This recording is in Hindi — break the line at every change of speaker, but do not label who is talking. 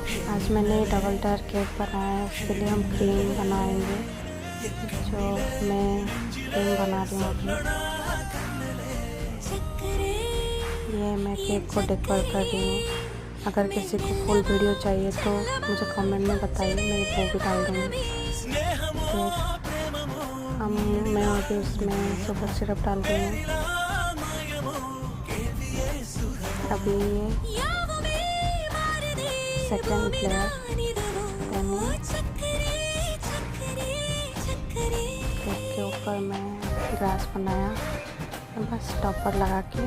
आज मैंने डबल टायर केक बनाया है। उसके लिए हम क्रीम बनाएंगे, जो मैं क्रीम बना रही हूँ अभी। ये मैं केक को डेकोर कर रही हूँ। अगर किसी को फुल वीडियो चाहिए तो मुझे कमेंट में बताइए, मैं वो भी डाल दूँगी। फिर मैं अभी उसमें शुगर सिरप डाल रही हूँ। अभी ये सेकेंड लेयर केक के ऊपर मैं ग्लास बनाया, बस टॉपर लगा के